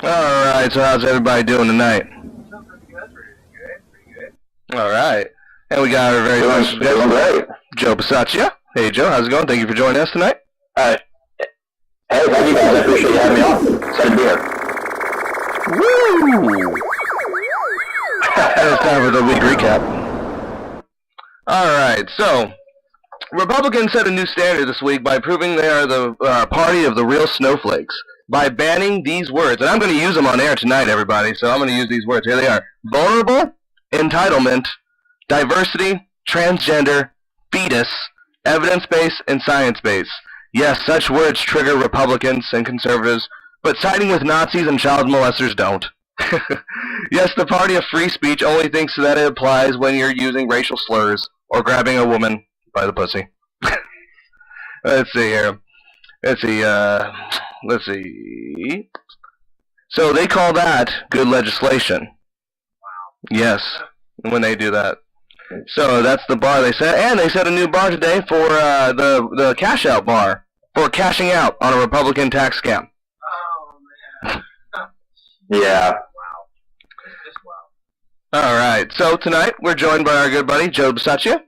Alright, so how's everybody doing tonight? Alright. And we got our very special guest, Joe Bisaccia. Hey Joe, how's it going? Thank you for joining us tonight. Hey, thank you guys. I appreciate you having me on. Excited to be here. Woo! It's time for the week recap. Alright, so Republicans set a new standard this week by proving they are the party of the real snowflakes by banning these words. And I'm going to use them on air tonight, everybody, so I'm going to use these words. Here they are. Vulnerable, entitlement, diversity, transgender, fetus, evidence-based, and science-based. Yes, such words trigger Republicans and conservatives, but siding with Nazis and child molesters don't. Yes, the party of free speech only thinks that it applies when you're using racial slurs or grabbing a woman by the pussy. Let's see here. Let's see. So they call that good legislation. Wow. Yes, when they do that. So that's the bar they set, and they set a new bar today for the cash out bar for cashing out on a Republican tax scam. Oh man. Yeah. Wow. Just wow. All right. So tonight we're joined by our good buddy Joe Bisaccia.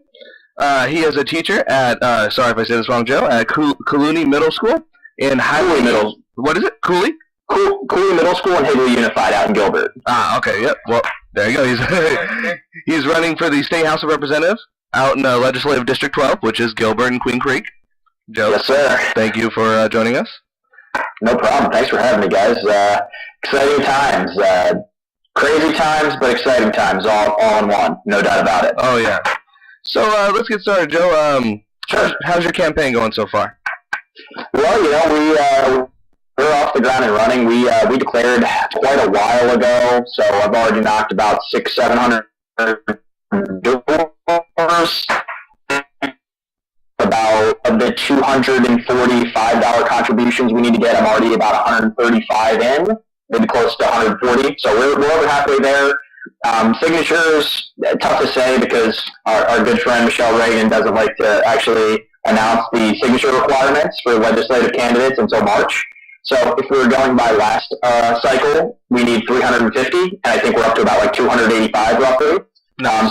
He is a teacher at sorry if I say this wrong, Joe, at Cooley Middle School in Highway Middle. What is it? Cooley? Cooley Middle School and Higley Unified out in Gilbert. Ah, okay. Yep. Well, there you go. He's running for the State House of Representatives out in Legislative District 12, which is Gilbert and Queen Creek. Joe, yes, sir. Thank you for joining us. No problem. Thanks for having me, guys. Exciting times. Crazy times, but exciting times, all in one. No doubt about it. Oh, yeah. So let's get started, Joe. How's your campaign going so far? Well, we're off the ground and running. We declared quite a while ago, so I've already knocked about 600-700 doors. About of the $245 contributions we need to get, I'm already about 135 in, maybe close to 140. So we're over halfway there. Signatures, tough to say because our good friend Michelle Reagan doesn't like to actually announce the signature requirements for legislative candidates until March. So if we were going by last cycle, we need 350, and I think we're up to about like 285 roughly.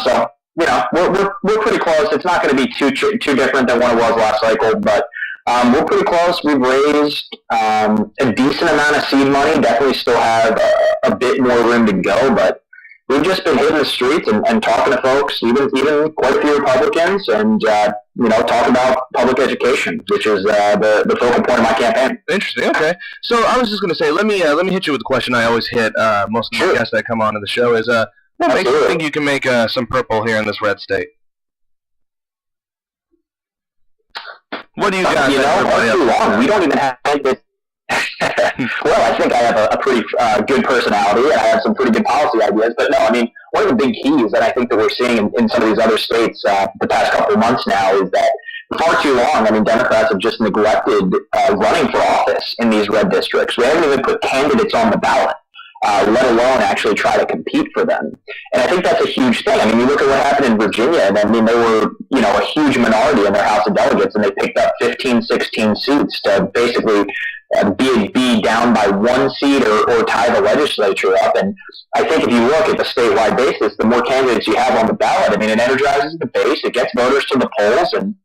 So we're pretty close. It's not going to be too different than what it was last cycle, but we're pretty close. We've raised a decent amount of seed money. Definitely still have a bit more room to go, but we've just been hitting the streets and talking to folks, even quite a few Republicans, and talking about public education, which is the focal point of my campaign. Interesting. Okay, so I was just going to say, let me hit you with the question I always hit most of the guests that come on to the show is, what makes you think you can make some purple here in this red state? What do you got? All too long. We don't even have this. Well, I think I have a pretty good personality, and I have some pretty good policy ideas. But no, I mean, one of the big keys that I think that we're seeing in some of these other states the past couple of months now is that far too long, I mean, Democrats have just neglected running for office in these red districts. We haven't even put candidates on the ballot, let alone actually try to compete for them. And I think that's a huge thing. I mean, you look at what happened in Virginia, and I mean, they were, a huge minority in their House of Delegates, and they picked up 15, 16 seats to basically be down by one seat or tie the legislature up. And I think if you look at the statewide basis, the more candidates you have on the ballot, I mean, it energizes the base, it gets voters to the polls, and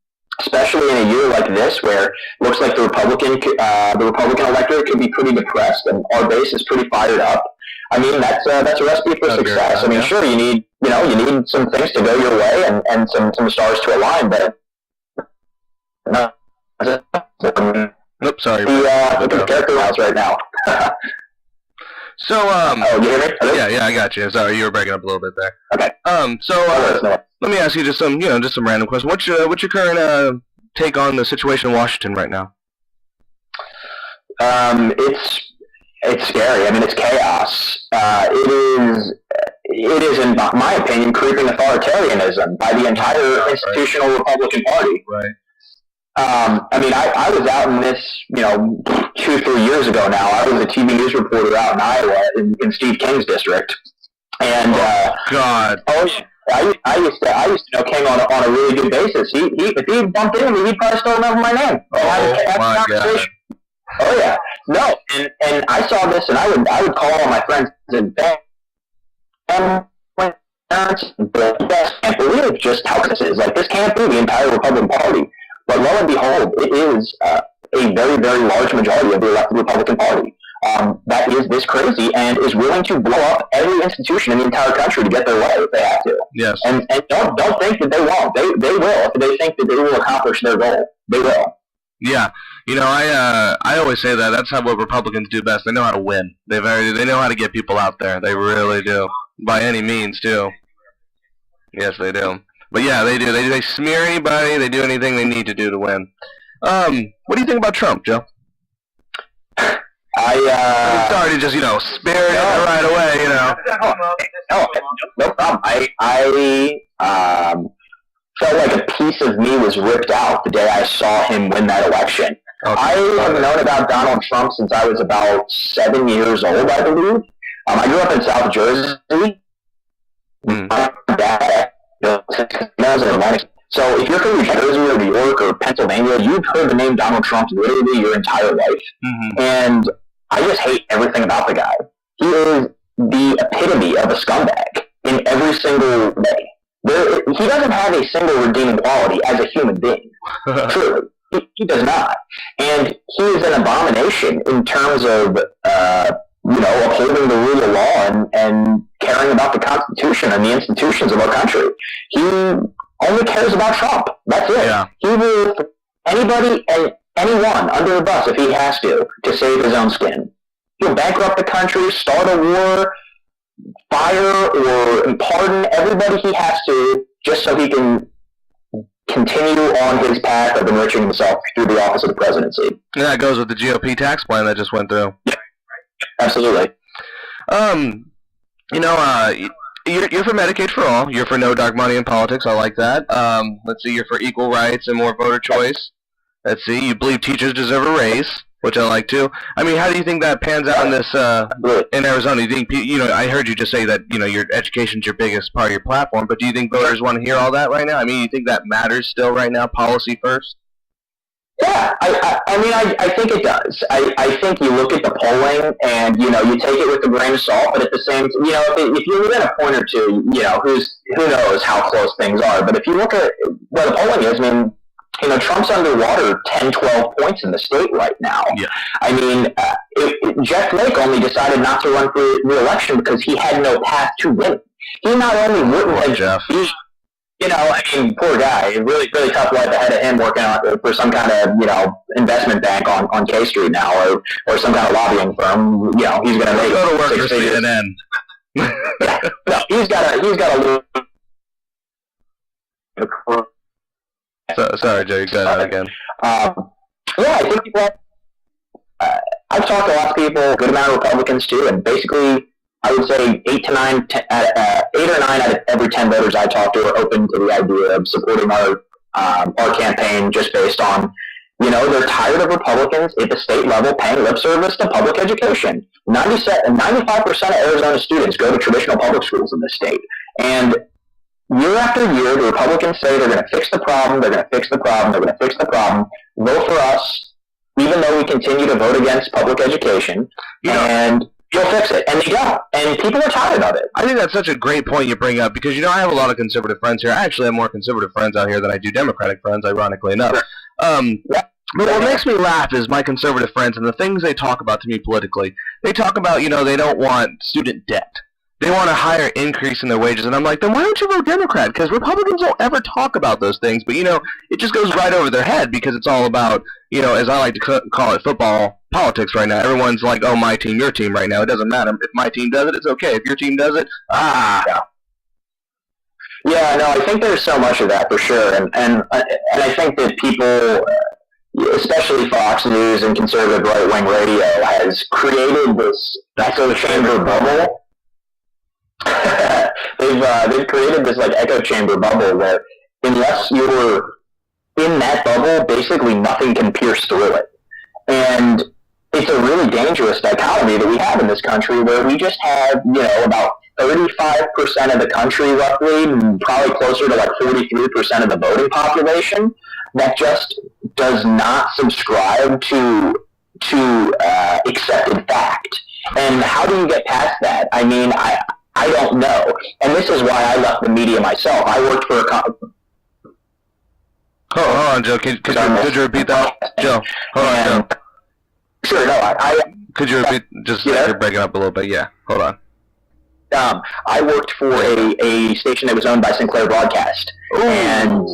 especially in a year like this where it looks like the Republican electorate could be pretty depressed and our base is pretty fired up. I mean, that's a recipe for success. I mean, sure, you need some things to go your way and some stars to align, but Oops, sorry. The character house right now. So, you hear me? Yeah, I got you. Sorry, you were breaking up a little bit there. Okay. Let me ask you just some random questions. What's your current take on the situation in Washington right now? It's scary. I mean, it's chaos. It is, in my opinion, creeping authoritarianism by the entire institutional Republican Party. Right. I mean, I was out in this, 2-3 years ago now. I was a TV news reporter out in Iowa in Steve King's district. And, God. I used to know King on a really good basis. If he bumped into me, he'd probably still remember my name. Oh, my God. Oh yeah, no, and I saw this, and I would call all my friends and parents, but you guys can't believe just how this is. Like, this can't be the entire Republican Party. But lo and behold, it is a very, very large majority of the elected Republican Party that is this crazy and is willing to blow up every institution in the entire country to get their way if they have to. Yes. And don't think that they won't. They will. If they think that they will accomplish their goal, they will. Yeah, I always say that. That's what Republicans do best. They know how to win. They know how to get people out there. They really do, by any means too. Yes, they do. But yeah, they do. They smear anybody. They do anything they need to do to win. What do you think about Trump, Joe? I'm sorry to just spare it right away. No problem. I felt like a piece of me was ripped out the day I saw him win that election. Okay. I have known about Donald Trump since I was about 7 years old, I believe. I grew up in South Jersey. My dad was in Atlantic. So if you're from New Jersey or New York or Pennsylvania, you've heard the name Donald Trump literally your entire life. Mm-hmm. And I just hate everything about the guy. He is the epitome of a scumbag in every single way. He doesn't have a single redeeming quality as a human being. Truly. He does not. And he is an abomination in terms of, upholding the rule of law and caring about the Constitution and the institutions of our country. He only cares about Trump. That's it. Yeah. He will put anybody and anyone under the bus if he has to save his own skin. He'll bankrupt the country, start a war, fire or pardon everybody he has to just so he can continue on his path of enriching himself through the office of the presidency. And that goes with the GOP tax plan that just went through. Yeah, absolutely. You're for Medicaid for all. You're for no dark money in politics. I like that. Let's see, you're for equal rights and more voter choice. Let's see, you believe teachers deserve a raise, which I like too. I mean, how do you think that pans out in this in Arizona? Do you think I heard you just say that your education's your biggest part of your platform, but do you think voters want to hear all that right now? I mean, you think that matters still right now? Policy first. Yeah, I think it does. I think you look at the polling and you take it with a grain of salt, but at the same time, if you're within a point or two, who knows how close things are. But if you look at what the polling is, I mean, Trump's underwater 10, 12 points in the state right now. Yeah. I mean, Jeff Flake only decided not to run for re-election because he had no path to win. He not only wouldn't have, poor guy. Really, really tough life ahead of him working for some kind of, investment bank on K Street now or some kind of lobbying firm. He's going to make go to work for CNN. Yeah. No, he's got a sorry, Joe, you cut out again. I think people. I've talked to lots of people, a good amount of Republicans too, and basically, I would say 8 or 9 out of every 10 voters I talk to are open to the idea of supporting our campaign just based on, they're tired of Republicans at the state level paying lip service to public education. 95% of Arizona students go to traditional public schools in this state, and year after year, the Republicans say they're going to fix the problem, they're going to fix the problem, they're going to fix the problem. Vote for us, even though we continue to vote against public education, and you'll fix it. And they don't. And people are tired of it. I think that's such a great point you bring up because, I have a lot of conservative friends here. I actually have more conservative friends out here than I do Democratic friends, ironically enough. But what makes me laugh is my conservative friends and the things they talk about to me politically. They talk about, they don't want student debt. They want a higher increase in their wages, and I'm like, then why don't you vote Democrat? Because Republicans don't ever talk about those things, but, it just goes right over their head because it's all about, as I like to call it, football politics right now. Everyone's like, oh, my team, your team right now. It doesn't matter. If my team does it, it's okay. If your team does it, Yeah, no, I think there's so much of that for sure, and I think that people, especially Fox News and conservative right-wing radio, has created this echo chamber bubble. They've created this echo chamber bubble where unless you're in that bubble, basically nothing can pierce through it. And it's a really dangerous dichotomy that we have in this country where we just have, about 35% of the country roughly, and probably closer to 43% of the voting population that just does not subscribe to accepted fact. And how do you get past that? I mean, I don't know. And this is why I left the media myself. I worked for a company. Hold on, Joe. Could you repeat that? Joe, hold on, Joe. Sure, no, Could you repeat? Just you're breaking up a little bit. Yeah, hold on. I worked for a station that was owned by Sinclair Broadcast. Ooh. And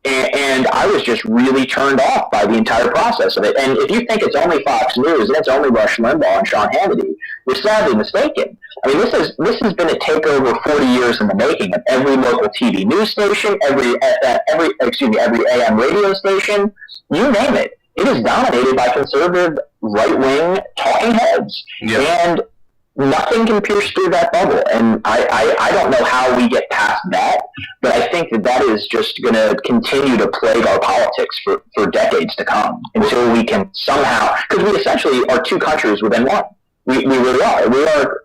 and I was just really turned off by the entire process of it. And if you think it's only Fox News and it's only Rush Limbaugh and Sean Hannity, you're sadly mistaken. I mean, this has been a takeover 40 years in the making of every local TV news station, every AM radio station, you name it. It is dominated by conservative, right-wing talking heads. Yep. And nothing can pierce through that bubble. And I don't know how we get past that, but I think that is just going to continue to plague our politics for decades to come until we can somehow, because we essentially are two countries within one. We really are. We are.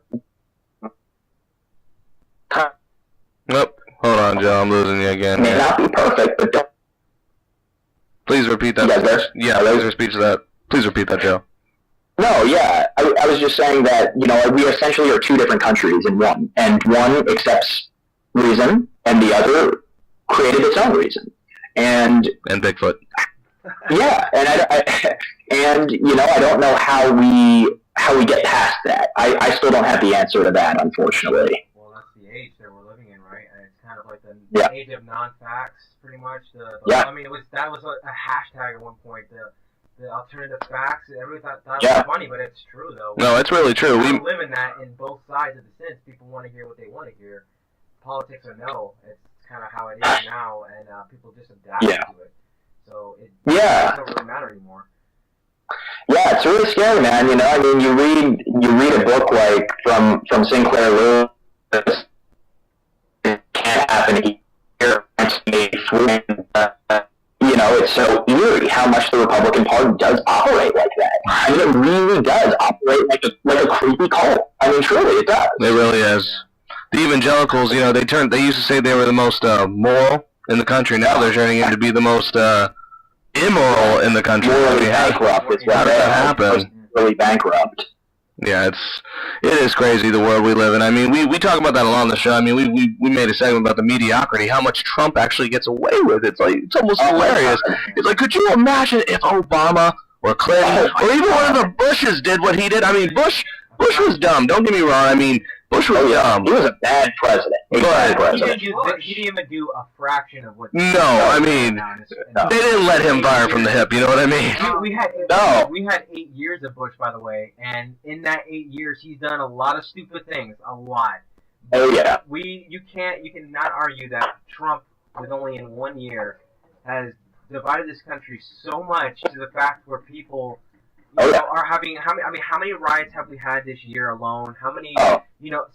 Nope. Hold on, Joe. I'm losing you again. May not be perfect, but don't. Please repeat that. Yeah, please repeat that, Joe. No, yeah. I was just saying that, we essentially are two different countries in one. And one accepts reason, and the other created its own reason. And Bigfoot. Yeah, and I don't know how we get past that. I still don't have the answer to that, unfortunately. Well, that's the age that we're living in, right? And it's kind of like the Yeah. age of non-facts, pretty much. Yeah. I mean, that was a hashtag at one point. The alternative facts. Everybody thought that Yeah. was funny, but it's true though. No, it's really true. We live in that in both sides of the sense. People want to hear what they want to hear. Politics or no, it's kind of how it is now, and people just adapt to it. So it doesn't really matter anymore. Yeah, it's really scary, man. I mean, you read a book like from Sinclair Lewis. It can't happen here. It's so eerie how much the Republican Party does operate like that. I mean, it really does operate like a creepy cult. I mean, truly, it does. It really is. The evangelicals, they used to say they were the most moral in the country. Now they're turning into be the most immoral in the country. Morally bankrupt. It's how did that happen? Really bankrupt. Yeah, it is crazy the world we live in. I mean, we talk about that a lot on the show. I mean, we made a segment about the mediocrity, how much Trump actually gets away with. It's almost hilarious. It's like, could you imagine if Obama or Clinton or even one of the Bushes did what he did? I mean, Bush was dumb. Don't get me wrong. I mean, Bush was dumb. He was a bad president. He didn't even do a fraction of what. No, I mean, they didn't let him fire from the hip. You know what I mean? We had 8 years of Bush, by the way, and in that 8 years, he's done a lot of stupid things. A lot. Oh yeah. You cannot argue that Trump, with only in 1 year, has divided this country so much to the fact where people. Are having how many riots have we had this year alone? How many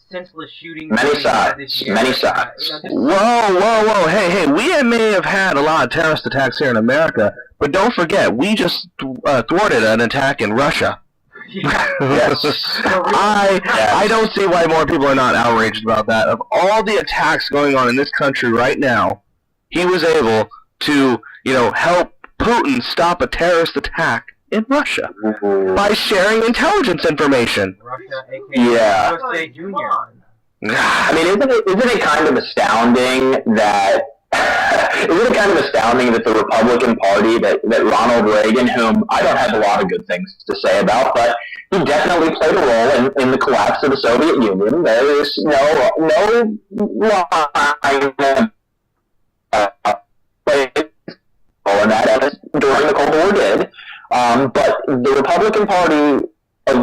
senseless shootings? Many sides. Whoa! Hey! We may have had a lot of terrorist attacks here in America, but don't forget we just thwarted an attack in Russia. Yes. I don't see why more people are not outraged about that. Of all the attacks going on in this country right now, he was able to help Putin stop a terrorist attack in Russia by sharing intelligence information. Russia, aka Yeah. USA Junior. I mean, isn't it kind of astounding that the Republican Party, that Ronald Reagan, whom I don't have a lot of good things to say about, but he definitely played a role in the collapse of the Soviet Union. There is no in that during the Cold War did. But the Republican Party that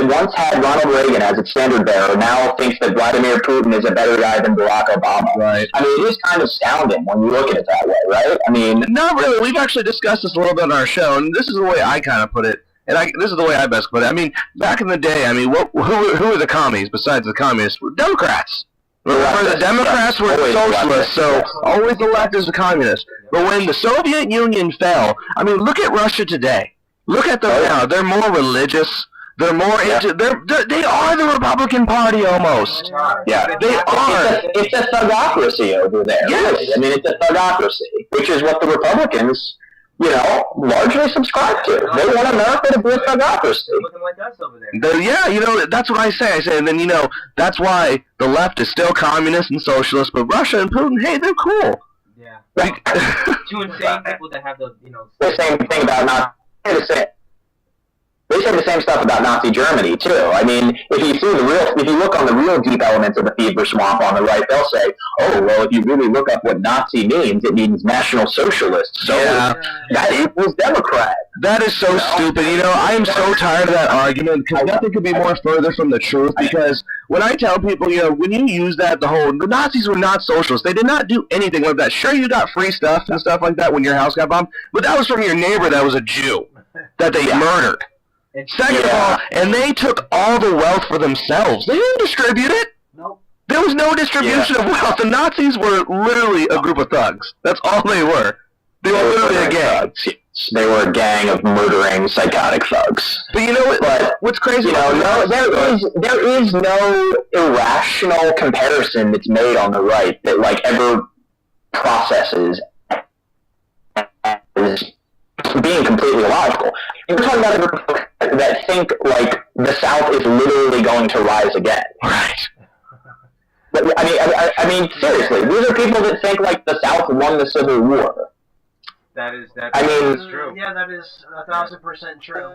once had Ronald Reagan as its standard bearer now thinks that Vladimir Putin is a better guy than Barack Obama. Right. I mean, it is kind of astounding when you look at it that way, right? I mean, not really. We've actually discussed this a little bit on our show, and this is the way I kind of put it. And this is the way I best put it. I mean, back in the day, I mean, who were the commies besides the communists? Democrats. Remember, the Democrats were socialists, so always the left is the communists. But when the Soviet Union fell, I mean, look at Russia today. Look at them now. They're more religious. They're more into. They are the Republican Party almost. Yeah, they are. It's a thugocracy over there. Yes. Really. I mean, it's a thugocracy, which is what the Republicans largely subscribe to. They want America to be a thugocracy. They're looking like us over there. Yeah, that's what I say. I say, and then, that's why the left is still communist and socialist, but Russia and Putin, hey, they're cool. Yeah. Right. Two insane people that have the, The same thing about Nazi. They say the same stuff about Nazi Germany too. I mean, if you look on the real deep elements of the fever swamp on the right, they'll say, "Oh, well, if you really look up what Nazi means, it means National Socialist." So that equals Democrat. That is so stupid. I am so tired of that argument because nothing could be more further from the truth. Because when I tell people, when you use that, the Nazis were not socialists. They did not do anything like that. Sure, you got free stuff and stuff like that when your house got bombed, but that was from your neighbor that was a Jew that they murdered. Second of all, and they took all the wealth for themselves. They didn't distribute it. Nope. There was no distribution of wealth. The Nazis were literally a group of thugs. That's all they were. They were literally a gang. They were a gang of murdering, psychotic thugs. But you know what? But, what's crazy? There is no irrational comparison that's made on the right that ever processes as being completely illogical. You're talking about a group of that think the South is literally going to rise again. Right. But, I mean, seriously, these are people that think the South won the Civil War. That is true. Yeah, that is 1,000% true.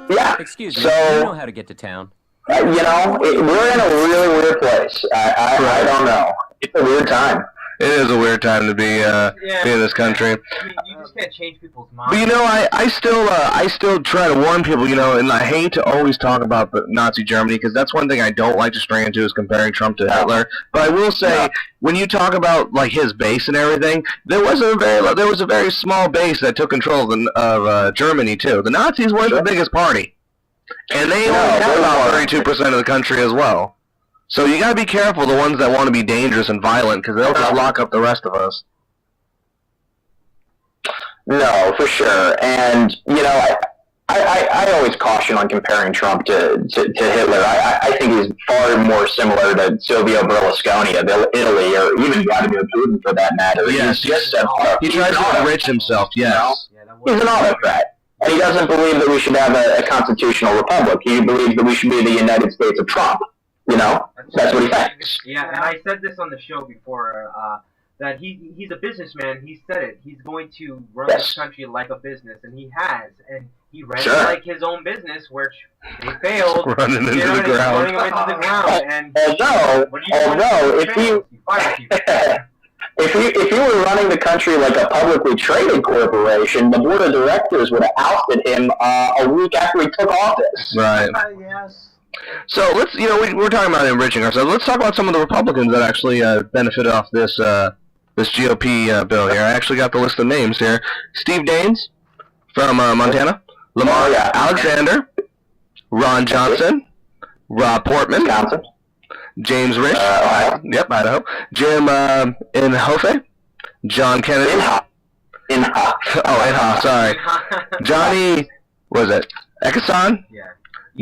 Yeah. Excuse me, so, you know how to get to town. We're in a really weird place. I don't know. It's a weird time. It is a weird time to be in this country. You just can't change people's minds. But I still try to warn people, and I hate to always talk about the Nazi Germany because that's one thing I don't like to stray into is comparing Trump to Hitler. But I will say, when you talk about his base and everything, there was a very small base that took control of Germany too. The Nazis weren't the biggest party, and they only had about 32% of the country as well. So you gotta be careful the ones that want to be dangerous and violent because they'll just lock up the rest of us. No, for sure. And, I always caution on comparing Trump to Hitler. I think he's far more similar to Silvio Berlusconi of Italy or even Vladimir Putin for that matter. Yes. He tries to enrich himself, yes. He's an autocrat. And he doesn't believe that we should have a constitutional republic. He believes that we should be the United States of Trump. That's what he thinks. Yeah, and I said this on the show before, that he's a businessman. He said it. He's going to run this country like a business, and he has. And he ran it like his own business, which he failed. Running into the ground. Running him into the ground. And although if you were running the country like a publicly traded corporation, the board of directors would have ousted him a week after he took office. Right. Yes. So let's, we're talking about enriching ourselves. Let's talk about some of the Republicans that actually benefited off this GOP bill here. I actually got the list of names here. Steve Daines from Montana, Lamar Alexander, Ron Johnson, Rob Portman, James Rich, Idaho, Jim Inhofe, John Kennedy, Inhofe, sorry, Johnny, what was it, Ekasan? Yeah.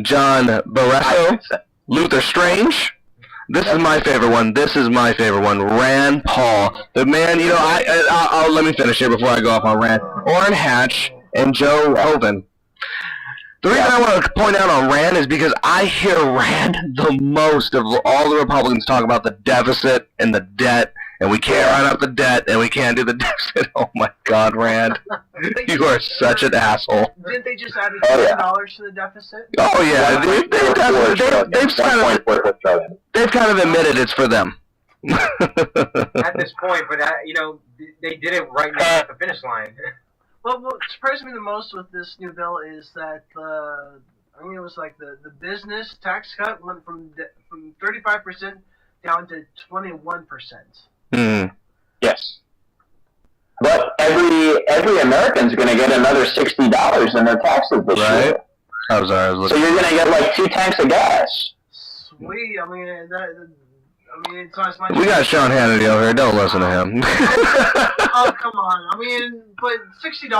John Barresso, Luther Strange. This is my favorite one. Rand Paul. The man, I'll let me finish here before I go off on Rand. Orrin Hatch and Joe Hoven. The reason I want to point out on Rand is because I hear Rand the most of all the Republicans talk about the deficit and the debt, and we can't run up the debt, and we can't do the deficit. Oh my God, Rand. You are such an asshole. Didn't they just add $1 to the deficit? Oh yeah, they've kind of admitted it's for them. At this point, but they did it right now at the finish line. Well, what surprised me the most with this new bill is that it was the business tax cut went from 35% down to 21%. Yes. But every American's going to get another $60 in their taxes this year. I'm sorry, so you're going to get 2 tanks of gas. Sweet. It's not as much. We got Sean Hannity over here. Don't listen to him. Oh, come on. But $60,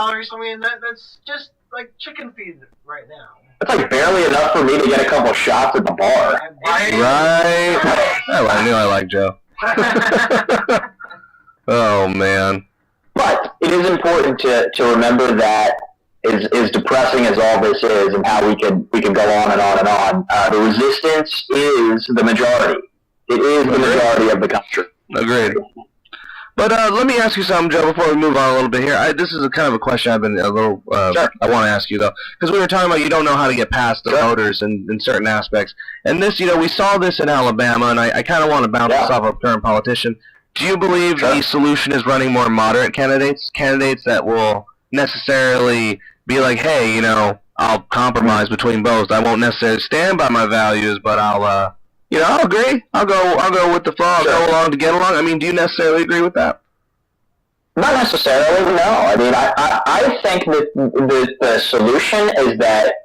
that's just like chicken feed right now. That's barely enough for me to get a couple shots at the bar. Right. I knew I liked Joe. Oh, man. But it is important to remember that as depressing as all this is, and how we can go on and on and on, the resistance is the majority. It is the majority of the country. Agreed. But let me ask you something, Joe, before we move on a little bit here. This is a kind of a question I've been Sure. I want to ask you, though. Because we were talking about you don't know how to get past the voters in certain aspects. And this, we saw this in Alabama, and I kind of want to bounce this off of a current politician. Do you believe the solution is running more moderate candidates that will necessarily be like, hey, I'll compromise between both. I won't necessarily stand by my values, but I'll agree. I'll go with the flow. I'll go along to get along. I mean, do you necessarily agree with that? Not necessarily, no. I mean, I think that the solution is that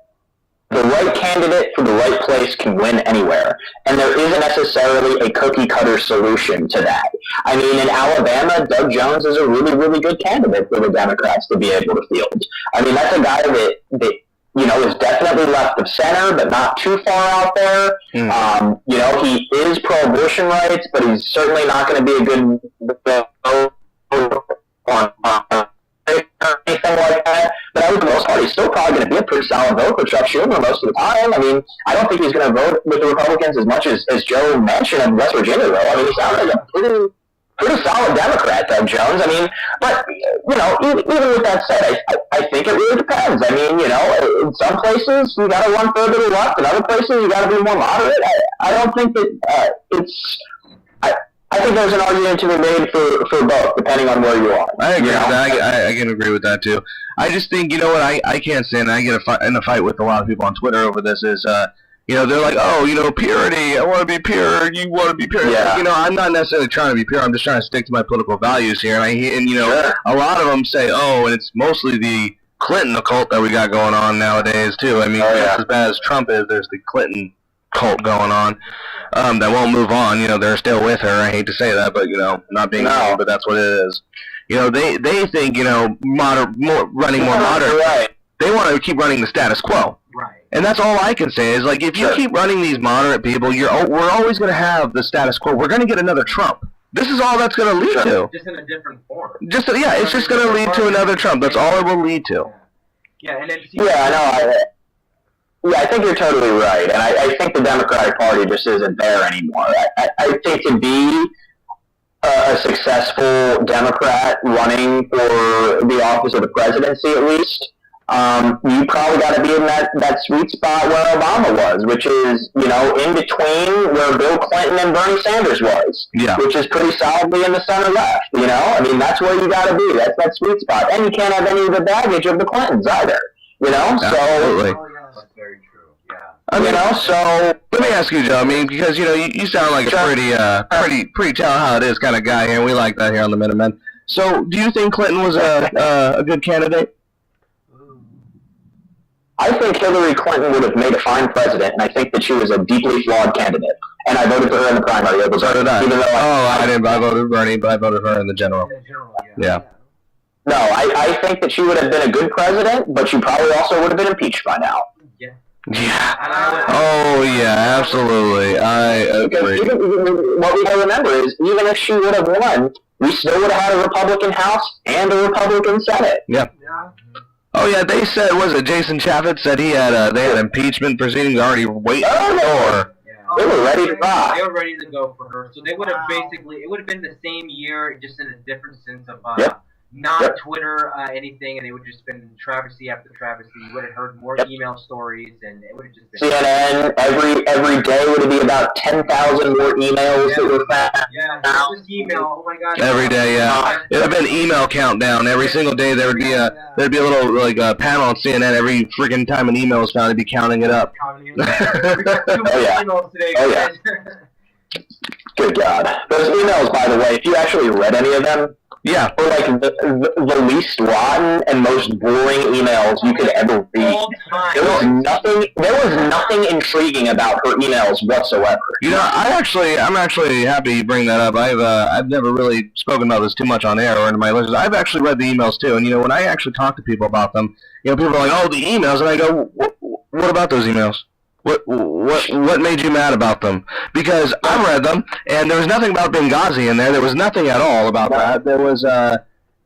the right candidate for the right place can win anywhere, and there isn't necessarily a cookie-cutter solution to that. I mean, in Alabama, Doug Jones is a really, really good candidate for the Democrats to be able to field. I mean, that's a guy that is definitely left of center, but not too far out there. He is pro-abortion rights, but he's certainly not going to be a good on anything like that. But for the most part, he's still probably going to be a pretty solid vote for Chuck Schumer most of the time. I mean, I don't think he's going to vote with the Republicans as much as Joe mentioned in West Virginia, though. I mean, he sounds like a pretty solid Democrat, Doug Jones. I mean, but, even with that said, I think it really depends. I mean, in some places, you got to run further to the left. In other places, you got to be more moderate. I don't think that I think there's an argument to be made for both, depending on where you are. I agree with that. I can agree with that, too. I just think, what I can't stand, I get in a fight with a lot of people on Twitter over this, is, they're like, purity, I want to be pure, you want to be pure. Yeah. I'm not necessarily trying to be pure, I'm just trying to stick to my political values here. And a lot of them say, and it's mostly the Clinton cult that we got going on nowadays, too. I mean, as bad as Trump is, there's the Clinton cult going on that won't move on. They're still with her. I hate to say that, but not being mean, but that's what it is. They think running more moderate. Right. They want to keep running the status quo. Right. And that's all I can say is, like, if you keep running these moderate people, we're always going to have the status quo. We're going to get another Trump. This is all that's going to lead to. Just in a different form. It's just going to lead to another Trump. That's all it will lead to. Yeah, and then I think you're totally right, and I think the Democratic Party just isn't there anymore. I think to be a successful Democrat running for the office of the presidency, at least, you probably got to be in that sweet spot where Obama was, which is, in between where Bill Clinton and Bernie Sanders was, which is pretty solidly in the center left, I mean, that's where you got to be. That's that sweet spot. And you can't have any of the baggage of the Clintons either, Absolutely. So... That's very true. Yeah. So let me ask you, Joe. I mean, because you sound like a pretty tell how it is kind of guy here, and we like that here on the Minutemen. So, do you think Clinton was a good candidate? I think Hillary Clinton would have made a fine president, and I think that she was a deeply flawed candidate. And I voted for her in the primary. So did I. I didn't. I voted for Bernie, but I voted for her in the general. Yeah. No, I think that she would have been a good president, but she probably also would have been impeached by now. Yeah. Oh, yeah, absolutely. I agree. What we got to remember is, even if she would have won, we still would have had a Republican House and a Republican Senate. Yeah. Oh, yeah, they said, Jason Chaffetz said they had impeachment proceedings already waiting for. They were ready to rock. They were ready to go for her. So they would have it would have been the same year, just in a different sense of not Twitter anything, and it would have just been travesty after travesty. You would have heard more email stories, and it would have just been CNN every day would be about 10,000 more emails that were found. Yeah, just email. Oh my God. Every day, yeah. It would have been email countdown. Every single day there would be a little panel on CNN. Every freaking time an email was found, they'd be counting it up. We got 2 more emails today, guys. Good God. Those emails, by the way, if you actually read any of them, were like the least rotten and most boring emails you could ever read. There was nothing intriguing about her emails whatsoever. I'm actually happy you bring that up. I've never really spoken about this too much on air or in my listeners. I've actually read the emails too, and when I actually talk to people about them, people are like, "Oh, the emails," and I go, "What about those emails? What made you mad about them?" Because I read them, and there was nothing about Benghazi in there. There was nothing at all about that. There was,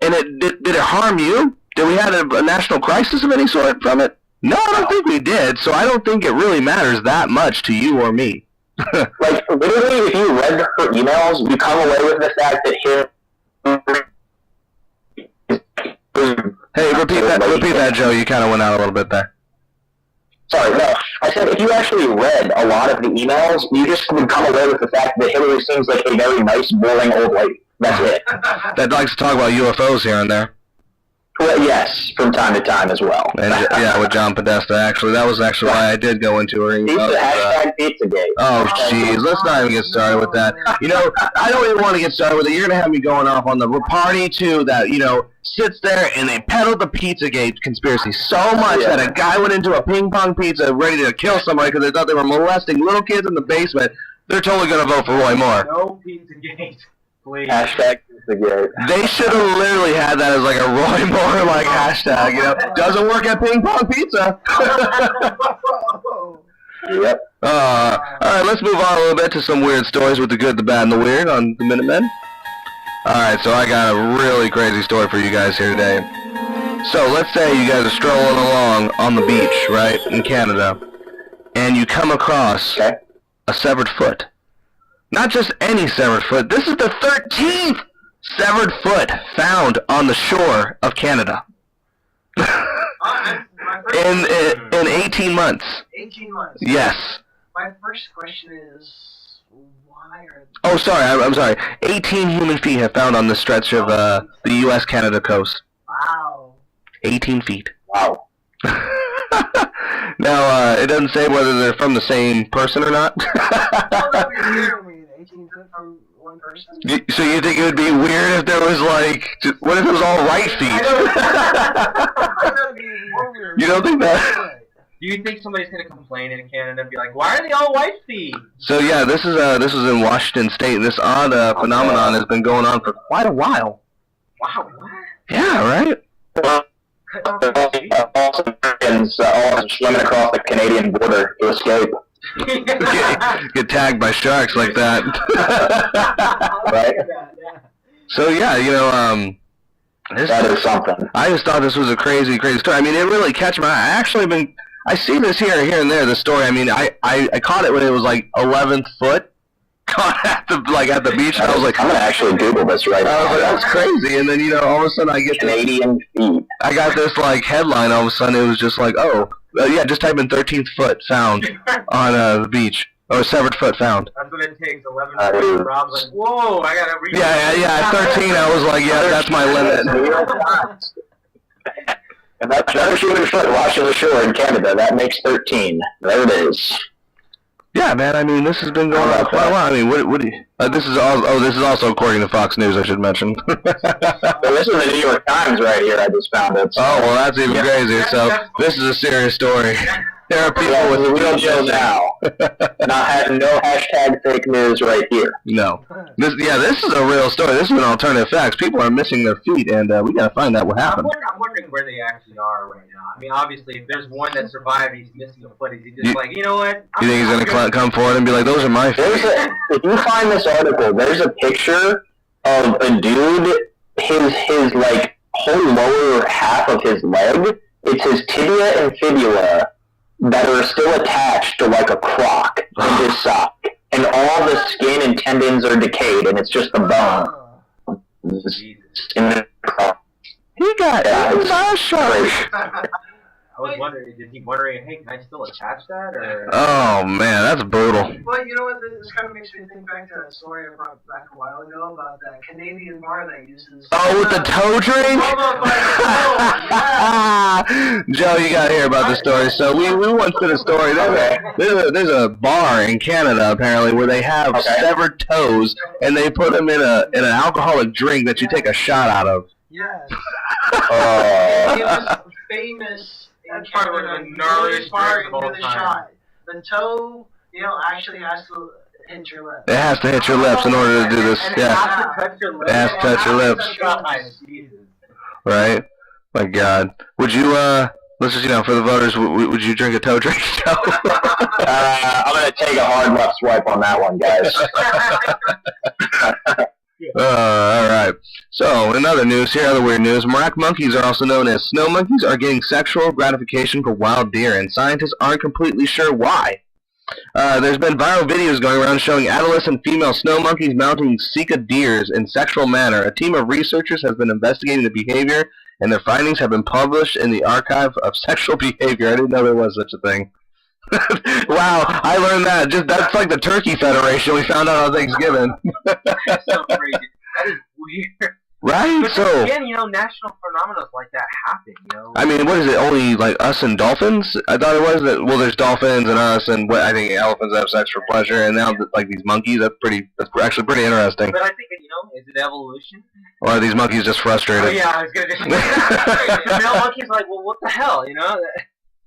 And did it harm you? Did we have a national crisis of any sort from it? No, I don't think we did. So I don't think it really matters that much to you or me. Like, literally, if you read her emails, you come away with the fact that Hey, repeat that, Joe. You kind of went out a little bit there. Sorry, no. I said if you actually read a lot of the emails, you just would come away with the fact that Hillary seems like a very nice, boring old lady. That's it. That likes to talk about UFOs here and there. Well, yes, from time to time as well. And, yeah, with John Podesta, actually. That was actually why I did go into her email. Hashtag Pizzagate. Oh, jeez. Let's not even get started with that. You know, I don't even want to get started with it. You're going to have me going off on the party, too, that, you know, sits there and they peddled the Pizzagate conspiracy so much that a guy went into a ping-pong pizza ready to kill somebody because they thought they were molesting little kids in the basement. They're totally going to vote for Roy Moore. No Pizzagate. Please. Hashtag Pizzagate. They should have literally had that as like a Roy Moore like hashtag, you know. Doesn't work at ping pong pizza. Yep. Alright, let's move on a little bit to some weird stories with the good, the bad, and the weird on the Minutemen. Alright, so I got a really crazy story for you guys here today. So let's say you guys are strolling along on the beach, right, in Canada, and you come across a severed foot. Not just any severed foot. This is the 13th severed foot found on the shore of Canada. in 18 months. 18 months. Yes. My first question is, why are... Oh, sorry. I'm sorry. 18 human feet have found on the stretch of the U.S.-Canada coast. Wow. 18 feet. Wow. Now, it doesn't say whether they're from the same person or not. Well, that'd be weird. I mean, 18 foot from one person. So you think it would be weird if there was like, what if it was all right feet? That'd be more weird. You don't think that? Do you think somebody's gonna complain in Canada and be like, "Why are they all white feet?" So yeah, this was in Washington State. This odd phenomenon has been going on for quite a while. Wow. What? Yeah, right. Americans all swimming across the Canadian border to escape. Get tagged by sharks like that. Right? So yeah, you know, That is something. I just thought this was a crazy story. I mean, it really catch my eye. I see this here and there. The story. I mean, I caught it when it was like 11th foot. Caught at the beach. And I was like, I'm gonna actually Google this right now. I was like, that's crazy. And then, you know, all of a sudden I get Canadian feet. I got this like headline. All of a sudden it was just like, yeah, just type in 13th foot found on the beach, or severed foot found. That's what it takes. 11 foot. Rob's like, whoa, I gotta read. Yeah. At 13, I was like, yeah, that's my limit. And that's another human foot washing the shore in Canada. That makes 13. There it is. Yeah, man. I mean, this has been going on quite a while. I mean, what do you? This is also according to Fox News. I should mention. So this is the New York Times right here. I just found it. So. Oh well, that's even crazier. So this is a serious story. There are people with real deal now. No hashtag fake news right here. No. This is a real story. This is an alternative facts. People are missing their feet, and we gotta find out what happened. I'm wondering where they actually are right now. I mean, obviously, if there's one that survived, he's missing a foot. Is he just like, you know what? You think he's gonna come forward and be like, "Those are my feet"? If you find this article, there's a picture of a dude. His like whole lower half of his leg. It's his tibia and fibula that are still attached to like a croc in his sock, and all the skin and tendons are decayed, and it's just the bone. In the croc. He got my shark. I was wondering, hey, can I still attach that, or? Oh man, that's brutal. But you know what? This kind of makes me think back to that story I brought back a while ago about that Canadian bar that uses. Oh, with the toe drink? Joe, you got to hear about the story. So we once did a story. There's a bar in Canada apparently where they have severed toes and they put them in an alcoholic drink that you take a shot out of. Yes. Oh. It was famous. That's probably one of the gnarliest drinks of all time. The toe, actually has to hit your lips. It has to hit your lips in order to do this. And Yeah. It has to touch your lips. It has to touch your lips. Jesus. Right? My God. Would you, let's just, for the voters, would you drink a toe drink? I'm going to take a hard left swipe on that one, guys. All right. So, in other news here, other weird news, Marak monkeys, are also known as snow monkeys, are getting sexual gratification for wild deer, and scientists aren't completely sure why. There's been viral videos going around showing adolescent female snow monkeys mounting Sika deers in sexual manner. A team of researchers has been investigating the behavior, and their findings have been published in the Archive of Sexual Behavior. I didn't know there was such a thing. Wow, I learned that. That's like the Turkey Federation we found out on Thanksgiving. That's so crazy. That is weird. Right? But So, again, national phenomena like that happen, I mean, what is it? Only like us and dolphins? I thought it was that. Well, there's dolphins and us, and I think elephants have sex for pleasure, and now like these monkeys. That's actually pretty interesting. But I think is it evolution? Or are these monkeys just frustrated? Oh yeah, I was gonna just say the male monkey's like, well, what the hell,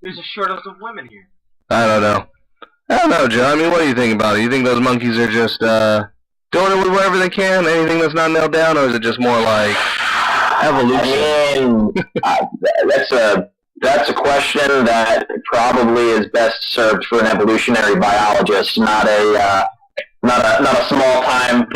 There's a shortage of women here. I don't know, Joe. I mean, what do you think about it? You think those monkeys are just doing it with whatever they can, anything that's not nailed down, or is it just more like evolution? I mean, that's a question that probably is best served for an evolutionary biologist, not a small time.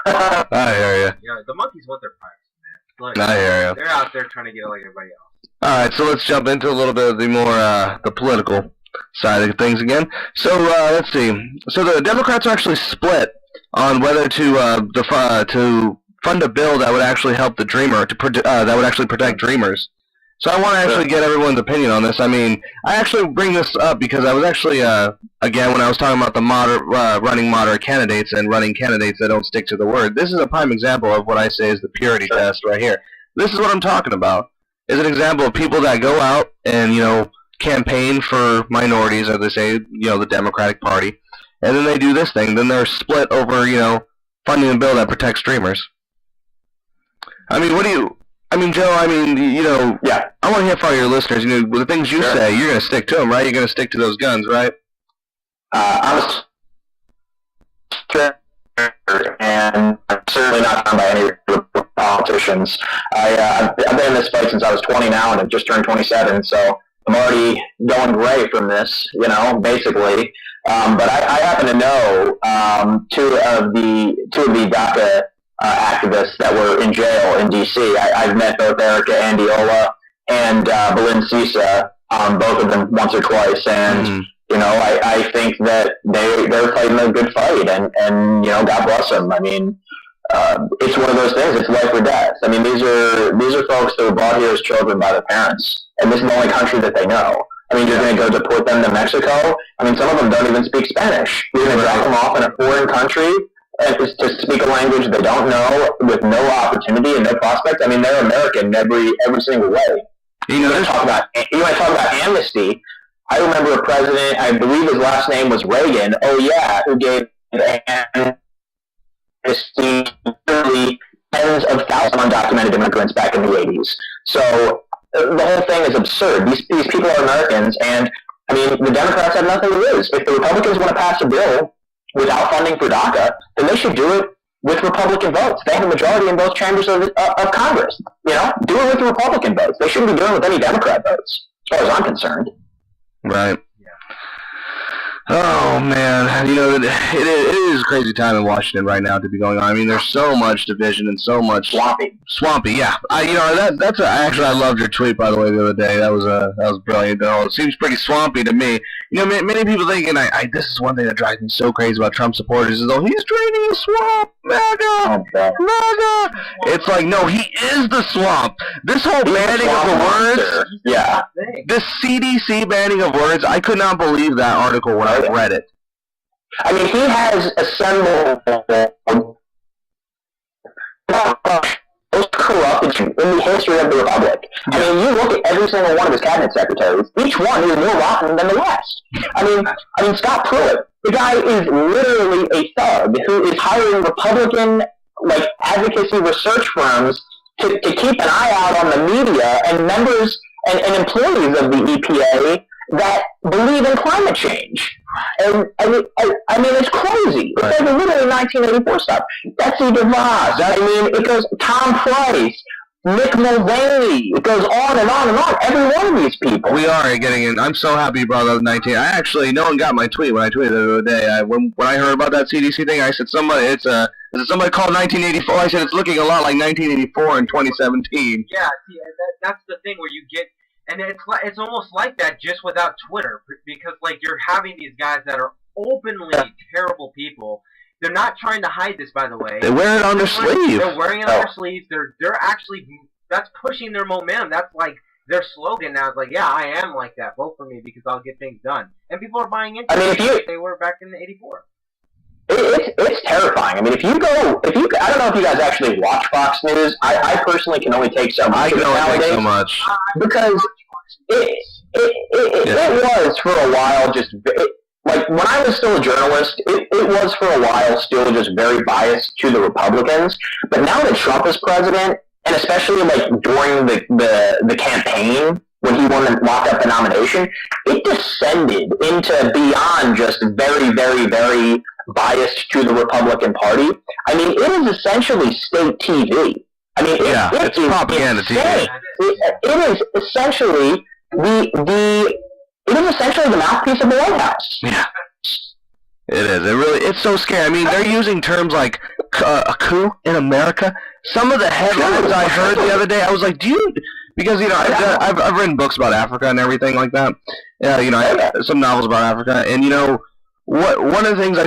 I hear you. Yeah, the monkeys want their privacy, man. Like, I hear you. They're out there trying to get like everybody else. All right, so let's jump into a little bit of the more the political side of things again. So let's see. So the Democrats are actually split on whether to fund a bill that would actually help the dreamer that would actually protect dreamers. So I want to actually get everyone's opinion on this. I mean, I actually bring this up because I was actually again when I was talking about the running moderate candidates and running candidates that don't stick to the word. This is a prime example of what I say is the purity test right here. This is what I'm talking about. Is an example of people that go out and campaign for minorities, as they say, the Democratic Party, and then they do this thing. Then they're split over, funding a bill that protects dreamers. I mean, Joe, yeah. I want to hear from your listeners. The things you say, you're going to stick to them, right? You're going to stick to those guns, right? I'm and I'm certainly not done by any politicians. I've been in this fight since I was 20 now, and I've just turned 27, so I'm already going gray from this, basically. But I happen to know two of the DACA activists that were in jail in D.C. I've met both Erica Andiola and Belen Sisa, both of them once or twice, and I think that they're fighting a good fight, and God bless them. I mean, it's one of those things. It's life or death. I mean, these are folks that were brought here as children by their parents, and this is the only country that they know. I mean, you're going to go deport them to Mexico. I mean, some of them don't even speak Spanish. You're going to drop them off in a foreign country to speak a language they don't know, with no opportunity and no prospect. I mean, they're American every single way. You want to talk about amnesty? I remember a president, I believe his last name was Reagan, who gave amnesty to tens of thousands of undocumented immigrants back in the 80s. So the whole thing is absurd. These people are Americans, and I mean, the Democrats have nothing to lose. If the Republicans want to pass a bill without funding for DACA, then they should do it with Republican votes. They have a majority in both chambers of Congress. Do it with the Republican votes. They shouldn't be doing it with any Democrat votes, as far as I'm concerned. Right. Oh man, it is a crazy time in Washington right now to be going on. I mean, there's so much division and so much swampy. Yeah, actually I loved your tweet, by the way, the other day. That was brilliant. It seems pretty swampy to me. Many people thinking this is one thing that drives me so crazy about Trump supporters is he's draining the swamp, MAGA. It's like, no, he is the swamp. This whole banning of the words, this CDC banning of words, I could not believe that article when I read it. I mean, he has assembled most corrupt in the history of the Republic. I mean, you look at every single one of his cabinet secretaries, each one is more rotten than the rest. I mean, Scott Pruitt, the guy is literally a thug who is hiring Republican, advocacy research firms to keep an eye out on the media and members and employees of the EPA that believe in climate change. And I mean, it's crazy. It's literally 1984 stuff. Betsy DeVos. I mean, it goes Tom Price, Mick Mulvaney. It goes on and on and on. Every one of these people. We are getting in. I'm so happy you brought up 19. I actually, no one got my tweet when I tweeted the other day. When I heard about that CDC thing, I said is it somebody called 1984? I said it's looking a lot like 1984 in 2017. Yeah, see, that's the thing where you get, and it's almost like that just without Twitter, because like you're having these guys that are openly terrible people. They're not trying to hide this, by the way. They wear it on their sleeve. They're wearing it on their sleeves. They're actually, that's pushing their momentum. That's like their slogan now. It's like, yeah, I am like that. Vote for me because I'll get things done. And people are buying into it like they were back in the '84. It's terrifying. I mean, I don't know if you guys actually watch Fox News. I personally can only take so much. I can only take so much. Because it was for a while just... Like, when I was still a journalist, it was for a while still just very biased to the Republicans. But now that Trump is president, and especially, like, during the campaign, when he won and locked up the nomination, it descended into beyond just very, very, very biased to the Republican Party. I mean, it is essentially state TV. I mean, it's propaganda TV. It is essentially It is essentially the mouthpiece of the White House. Yeah. It is. It's so scary. I mean, they're using terms like a coup in America. Some of the headlines I heard the other day, I was like, because, I've written books about Africa and everything like that. Yeah, I have some novels about Africa. And, one of the things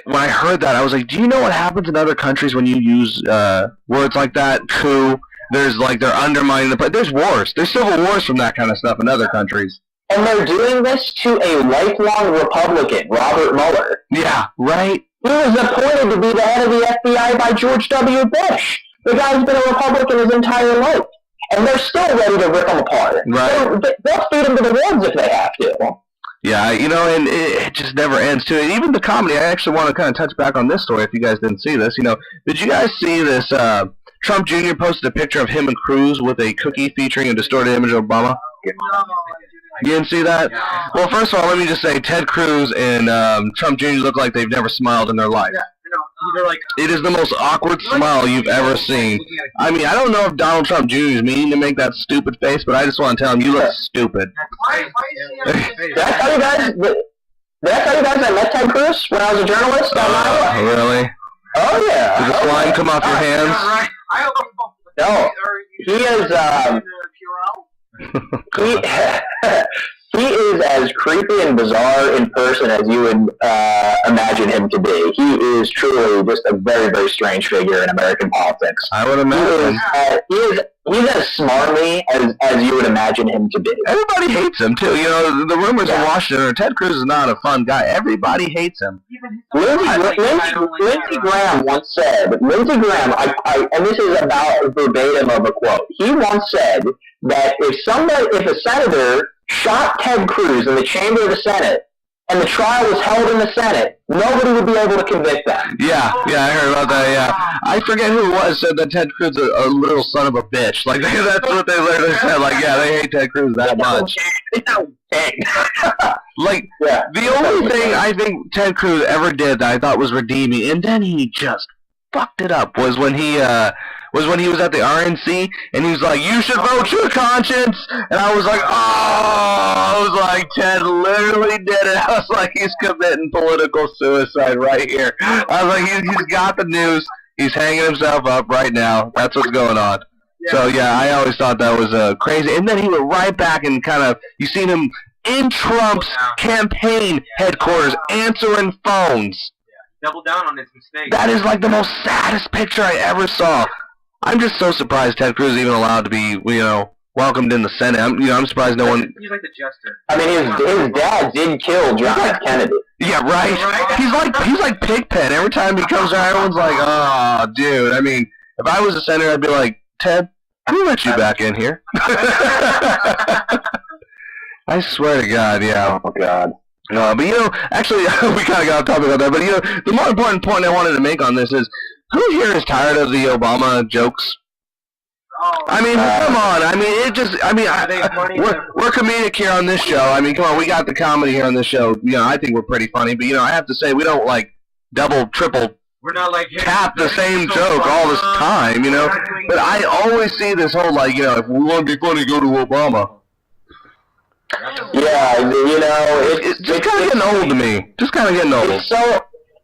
when I heard that, I was like, do you know what happens in other countries when you use words like that? Coup. There's they're undermining but there's wars. There's civil wars from that kind of stuff in other countries. And they're doing this to a lifelong Republican, Robert Mueller. Yeah, right. He was appointed to be the head of the FBI by George W. Bush. The guy's been a Republican his entire life. And they're still ready to rip him apart. Right. They'll feed him to the wolves if they have to. Yeah, and it just never ends, too. And even the comedy, I actually want to kind of touch back on this story if you guys didn't see this. Did you guys see this? Trump Jr. posted a picture of him and Cruz with a cookie featuring a distorted image of Obama. You didn't see that? Well, first of all, let me just say, Ted Cruz and Trump Jr. look like they've never smiled in their life. It is the most awkward smile you've ever seen. I mean, I don't know if Donald Trump Jr. is meaning to make that stupid face, but I just want to tell him, you look stupid. Did I tell you guys I met Ted Cruz when I was a journalist down in Iowa? Really? Oh, yeah. Did the slime come off your hands? No. He is, he is as creepy and bizarre in person as you would imagine him to be. He is truly just a very, very strange figure in American politics. I would imagine. He's as smarmy as you would imagine him to be. Everybody hates him, too. The rumors in Washington are Ted Cruz is not a fun guy. Everybody hates him. Lindsey Graham once said, and this is about verbatim of a quote, he once said that if a senator shot Ted Cruz in the chamber of the Senate, and the trial was held in the Senate, nobody would be able to convict them. Yeah, I heard about that, yeah. I forget who it was said that Ted Cruz is a little son of a bitch. That's what they literally said. They hate Ted Cruz that much. The only thing I think Ted Cruz ever did that I thought was redeeming, and then he just fucked it up, was when he was at the RNC, and he was like, you should vote your conscience, and I was like, Ted literally did it. I was like, he's committing political suicide right here. I was like, he's got the news, he's hanging himself up right now, that's what's going on. So yeah, I always thought that was crazy, and then he went right back and you seen him in Trump's campaign headquarters answering phones. Double down on his mistake. That is the most saddest picture I ever saw. I'm just so surprised Ted Cruz is even allowed to be, welcomed in the Senate. I'm surprised no one. He's like the jester. I mean, his dad did kill John F. Kennedy. Yeah, right. He's like Pigpen. Every time he comes around, everyone's like, "Oh, dude." I mean, if I was a senator, I'd be like, "Ted, who let you back in here?" I swear to God, yeah. Oh God. No, but actually, we kind of got off topic about that. But the more important point I wanted to make on this is, who here is tired of the Obama jokes? I mean, come on. I mean, we're comedic here on this show. I mean, come on, we got the comedy here on this show. I think we're pretty funny. But I have to say, we don't double, triple We're not like cap the same joke all this time, you know. But I always see this whole like, you know, if we want to be funny, go to Obama. Yeah, you know, It's just kind of getting old to me. Just kind of getting old.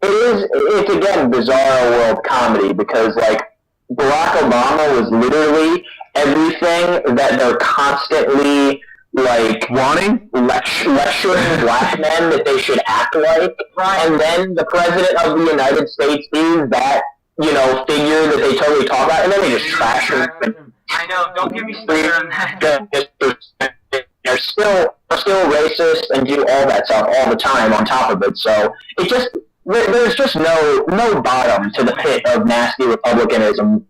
It's again bizarre world comedy because like Barack Obama was literally everything that they're constantly like lecturing black men that they should act like, and then the president of the United States is that, you know, figure that they totally talk about, and then they just trash him. I know, don't give me started on that. They're still racist and do all that stuff all the time on top of it. So it just there's just no bottom to the pit of nasty republicanism.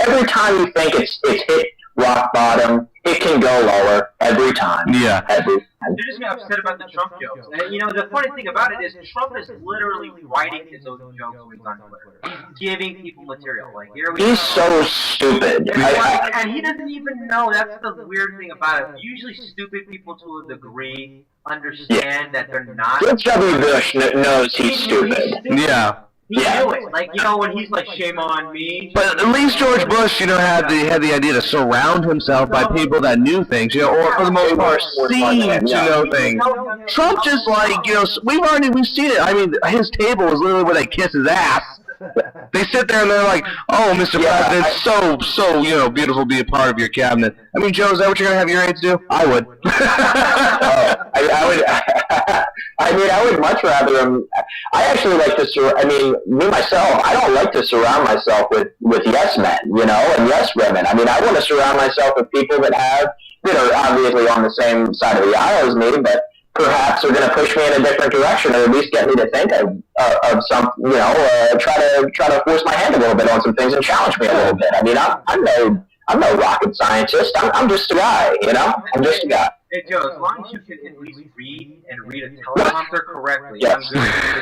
Every time you think it's hit rock bottom, it can go lower every time. Yeah. Every time. They're just upset about the Trump jokes. And, you know, the funny thing about it is Trump is literally writing his own jokes when he's on Twitter. He's giving people material. Like, here we go. He's so stupid. And he doesn't even know. That's the weird thing about it. Usually stupid people to a degree understand that they're not. George W. Bush knows he's stupid. Yeah. He knew it. Like, you know, when he's like, shame on me. But at least George Bush, you know, had the idea to surround himself by people that knew things, you know, or for the most part seemed to know things. Trump just like, you know, we've seen it. I mean, his table is literally where they kiss his ass. They sit there and they're like, "Oh, Mr. President, so you know, beautiful to be a part of your cabinet." I mean, Joe, is that what you're gonna have your aides do? I would. I would much rather him. I actually like to. Me myself, I don't like to surround myself with yes men, you know, and yes women. I mean, I want to surround myself with people that are obviously on the same side of the aisle as me, but perhaps are going to push me in a different direction, or at least get me to think of some, you know, try to force my hand a little bit on some things and challenge me a little bit. I mean, I'm no rocket scientist. I'm just a guy, you know. I'm just a guy. Hey Joe, as long as you can at least read a teleprompter correctly. Yes.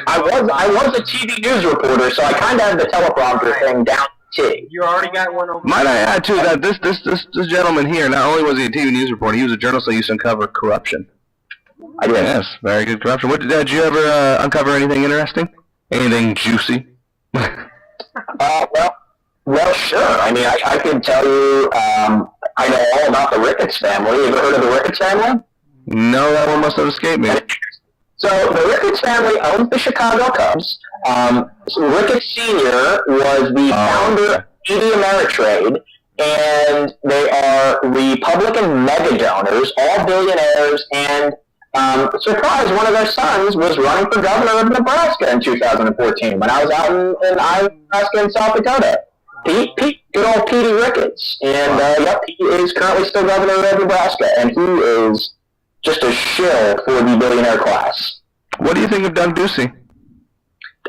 I was a TV news reporter, so I kind of have the teleprompter thing down. You already got one over. Might I add too that this gentleman here, not only was he a TV news reporter, he was a journalist that used to uncover corruption. I did. Yes, very good corruption. Did you ever uncover anything interesting? Anything juicy? Well, sure. I mean, I could tell you, I know all about the Ricketts family. You ever heard of the Ricketts family? No, that one must have escaped me. So the Ricketts family owns the Chicago Cubs. Ricketts Sr. was the founder of TD Ameritrade, and they are Republican mega donors, all billionaires, and surprise, one of their sons was running for governor of Nebraska in 2014 when I was out in Nebraska and South Dakota. Good old Petey Ricketts. And, yep, he is currently still governor of Nebraska, and he is just a shill for the billionaire class. What do you think of Doug Ducey?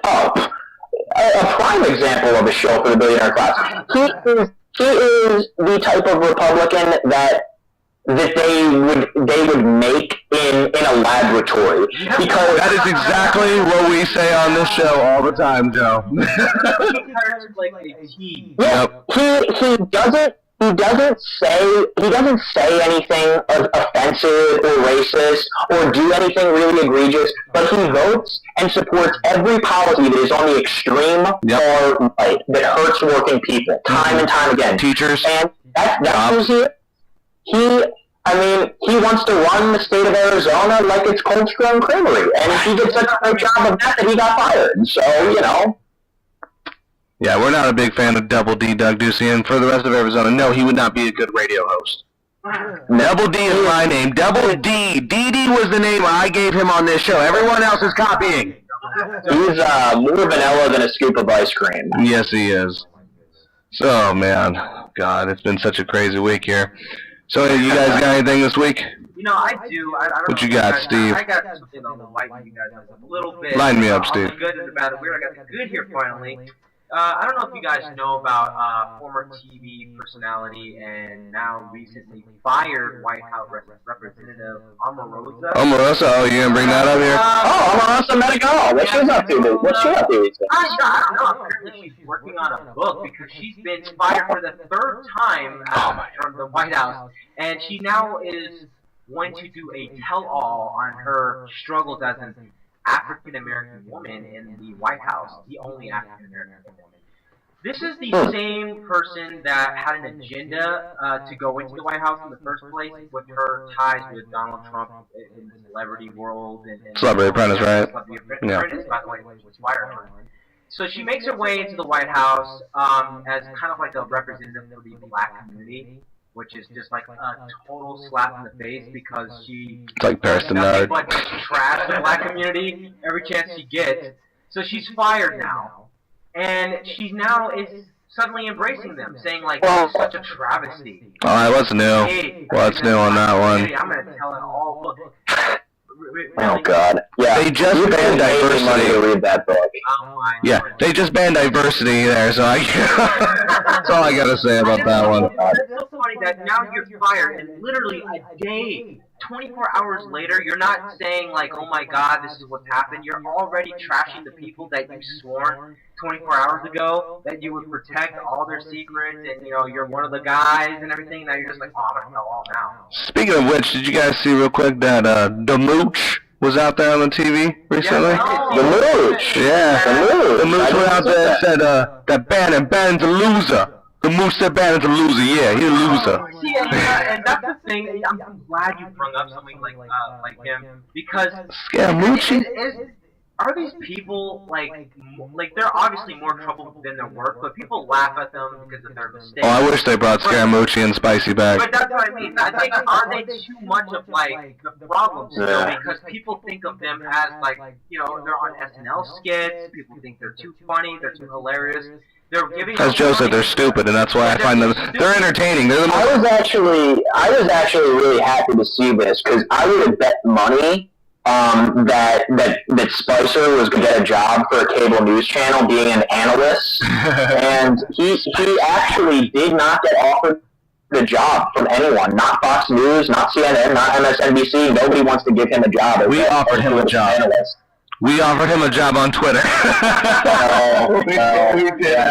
Oh, a prime example of a shill for the billionaire class. He is the type of Republican that they would make in a laboratory, because that is exactly what we say on this show all the time, Joe. He doesn't say anything offensive or racist or do anything really egregious, but he votes and supports every policy that is on the extreme far right that hurts working people time and time again. Teachers, and that's who's here. He wants to run the state of Arizona like it's Cold Stone Creamery, and he did such a great job of that he got fired. So, you know. Yeah, we're not a big fan of Double D, Doug Ducey, and for the rest of Arizona, no, he would not be a good radio host. Double D is my name. Double D. DD was the name I gave him on this show. Everyone else is copying. He's more vanilla than a scoop of ice cream. Yes, he is. So, man, God, it's been such a crazy week here. So, you guys got anything this week? You know, I do. I don't what know you got, Steve? I got something on the light you guys a little bit. Line me up, Steve. The good and the bad and weird. I got the good here finally. I don't know if you guys know about former TV personality and now recently fired White House Representative Omarosa. Omarosa? Oh, you gonna bring that up here? Omarosa Medical. What's she up to? What's she up to these days? I don't know. Apparently she's working on a book because she's been fired for the third time from the White House. And she now is going to do a tell-all on her struggles as an African-American woman in the White House, the only African-American woman. This is the same person that had an agenda to go into the White House in the first place with her ties with Donald Trump in the celebrity world. And Celebrity Apprentice, right? Celebrity Apprentice, by the way, which fired her. So she makes her way into the White House as kind of like a representative for the black community, which is just like a total slap in the face because she It's like Paris nothing but trash the black community every chance she gets. So she's fired now. And she now is suddenly embracing them, saying like, "This is such a travesty." Oh, what's new? Hey, What's new on that one? I'm gonna tell it all. Look, Oh God! Yeah, They just banned diversity. To read that book. Yeah, they just banned diversity there, so that's all I gotta say about that one. It's so funny that now you're fired, and literally a day, 24 hours later, you're not saying like, "Oh my God, this is what's happened." You're already trashing the people that you sworn 24 hours ago that you would protect all their secrets, and you're one of the guys and everything. Now you're just like, "Oh, I'm gonna tell all now." Speaking of which, did you guys see real quick that the Mooch was out there on the TV recently? The Mooch. Yeah, The Mooch went out there and said that Bannon's a loser. The Mooch said Bannon's a loser. Yeah, he's a loser. See, and that's the thing. I'm glad you brought up something like him because Scaramucci? are these people like they're obviously more trouble than their work, but people laugh at them because of their mistakes. Oh, I wish they brought Scaramucci and Spicy back. But that's what I mean. I think are they too much of like the problem still because people think of them as like they're on SNL skits. People think they're too funny. They're too hilarious. They're giving. As Joe said, they're stupid, and that's why I find them. They're entertaining. They're the most. I was actually really happy to see this because I would have bet money that Spicer was going to get a job for a cable news channel being an analyst, and he actually did not get offered the job from anyone, not Fox News, not CNN, not MSNBC. Nobody wants to give him a job. We offered him a job. We offered him a job on Twitter.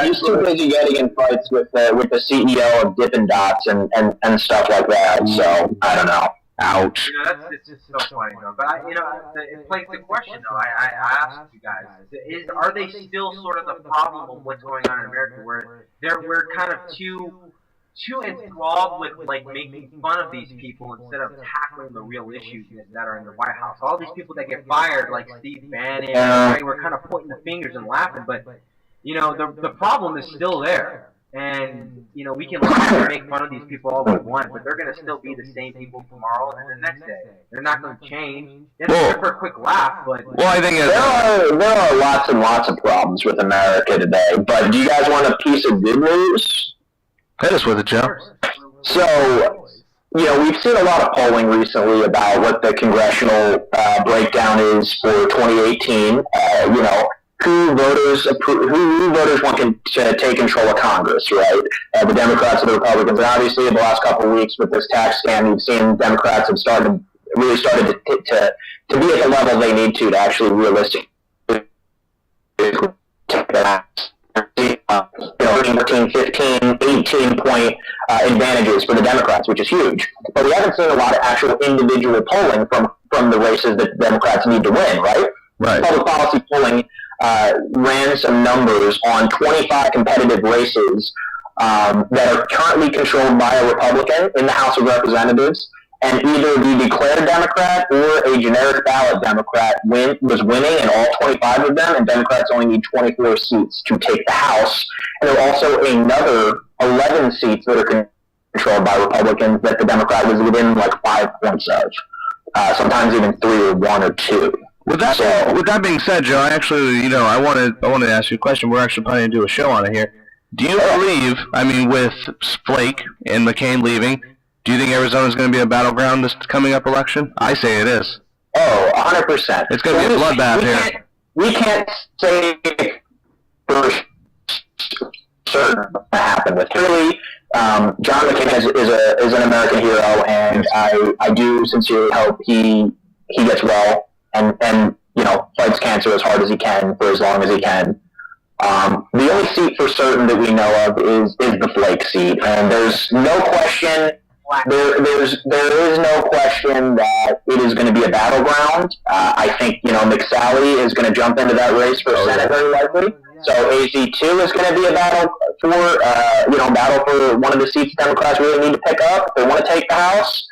He's too busy getting in fights with the CEO of Dippin' Dots and stuff like that. So I don't know. Ouch. It's just so funny though. But it plays the question though. I asked you guys: are they still sort of the problem of what's going on in America, where we're kind of too enthralled with like making fun of these people instead of tackling the real issues that are in the White House? All these people that get fired, like Steve Bannon, right? We're kind of pointing the fingers and laughing, but the problem is still there. And we can laugh and make fun of these people all we want, but they're going to still be the same people tomorrow and the next day. They're not going to change. They're there for a quick laugh, but I think there are lots and lots of problems with America today. But do you guys want a piece of good news? Hit us with it, Joe. So, we've seen a lot of polling recently about what the congressional breakdown is for 2018. Who voters want to take control of Congress, right? The Democrats and the Republicans. And obviously, in the last couple of weeks with this tax scam, you've seen Democrats have really started to be at the level they need to actually realistically take that. 14, 15, 18-point advantages for the Democrats, which is huge. But we haven't seen a lot of actual individual polling from the races that Democrats need to win, right? Right. Public policy polling ran some numbers on 25 competitive races that are currently controlled by a Republican in the House of Representatives, and either the declared Democrat or a generic ballot Democrat was winning in all 25 of them, and Democrats only need 24 seats to take the House. And there are also another 11 seats that are controlled by Republicans that the Democrat was within like 5 points of, sometimes even 3 or 1 or 2. With that being said, Joe, I actually, I wanted to ask you a question. We're actually planning to do a show on it here. Do you believe, with Flake and McCain leaving, do you think Arizona's going to be a battleground this coming up election? I say it is. Oh, 100%. It's going to be a bloodbath here. We can't say for certain what happened with Hillary. John McCain is an American hero, and I do sincerely hope he gets well and fights cancer as hard as he can for as long as he can. The only seat for certain that we know of is the Flake seat, and there's no question there is no question that it is going to be a battleground. I think, McSally is going to jump into that race for Senate very likely. So AZ2 is going to be a battle for, battle for one of the seats Democrats really need to pick up if they want to take the House.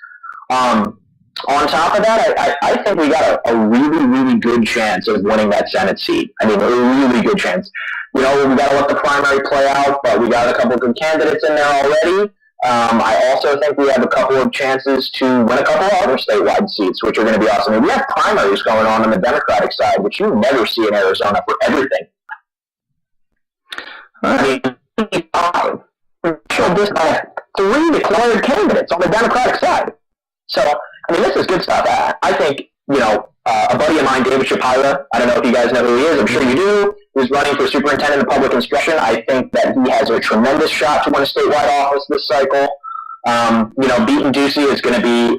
On top of that, I think we got a really, really good chance of winning that Senate seat. I mean, a really good chance. We got to let the primary play out, but we got a couple of good candidates in there already. I also think we have a couple of chances to win a couple of other statewide seats, which are going to be awesome. And we have primaries going on the Democratic side, which you never see in Arizona for everything. I mean, showed this by 3 declared candidates on the Democratic side. So, I mean, this is good stuff. I think, a buddy of mine, David Shapira, I don't know if you guys know who he is, I'm sure you do, who's running for superintendent of public instruction. I think that he has a tremendous shot to win a statewide office this cycle. Beating Ducey is going to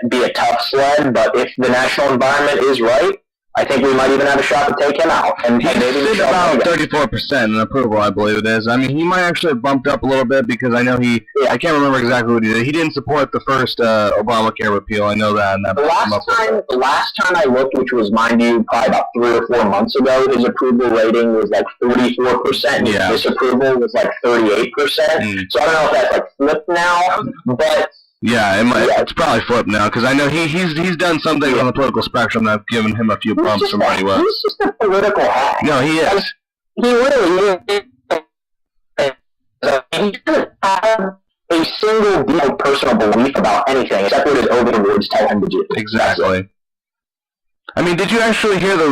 be a tough sled, but if the national environment is right, I think we might even have a shot to take him out. And he's about 34% in approval, I believe it is. I mean, he might actually have bumped up a little bit because I know I can't remember exactly what he did. He didn't support the first Obamacare repeal. I know that. And that the last time I looked, which was, mind you, probably about 3 or 4 months ago, his approval rating was like 44%. And his disapproval was like 38%. So I don't know if that's like flipped now, but... Yeah, it's probably flipped now because I know he's done something on the political spectrum that's given him a few bumps from where he was. He's just a political hack. No, he is. He really is. He doesn't have a single personal belief about anything except what his overlords tell him to do. Exactly. I mean, did you actually hear the? He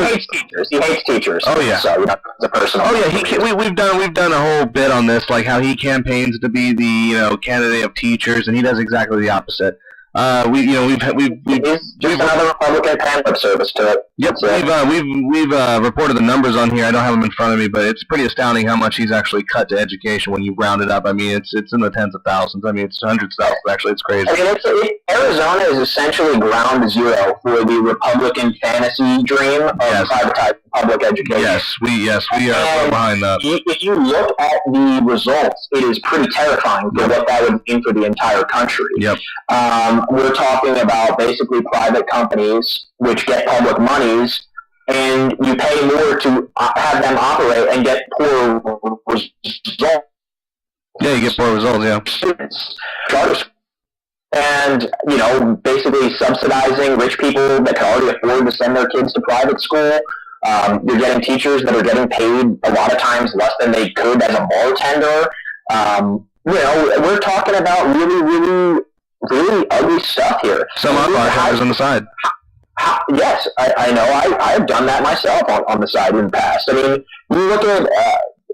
hates teachers. He hates teachers. Oh yeah. So it's a personal. Oh yeah. We've done a whole bit on this, like how he campaigns to be the candidate of teachers, and he does exactly the opposite. We've just another Republican paying lip service to it. Yep. We've reported the numbers on here. I don't have them in front of me, but it's pretty astounding how much he's actually cut to education when you round it up. I mean, it's in the tens of thousands. I mean, it's hundreds of thousands. Actually, it's crazy. I mean, Arizona is essentially ground zero for the Republican fantasy dream of privatized public education. Yes, we are behind that. If you look at the results, it is pretty terrifying for what that would mean for the entire country. Yep. We're talking about basically private companies which get public monies, and you pay more to have them operate and get poor results. Yeah, you get poor results, yeah. Students, charters, and, basically subsidizing rich people that can already afford to send their kids to private school. You're getting teachers that are getting paid a lot of times less than they could as a bartender. We're talking about really, really, really ugly stuff here. Some bartenders on the side. Yes, I know. I've done that myself on the side in the past. I mean, you look at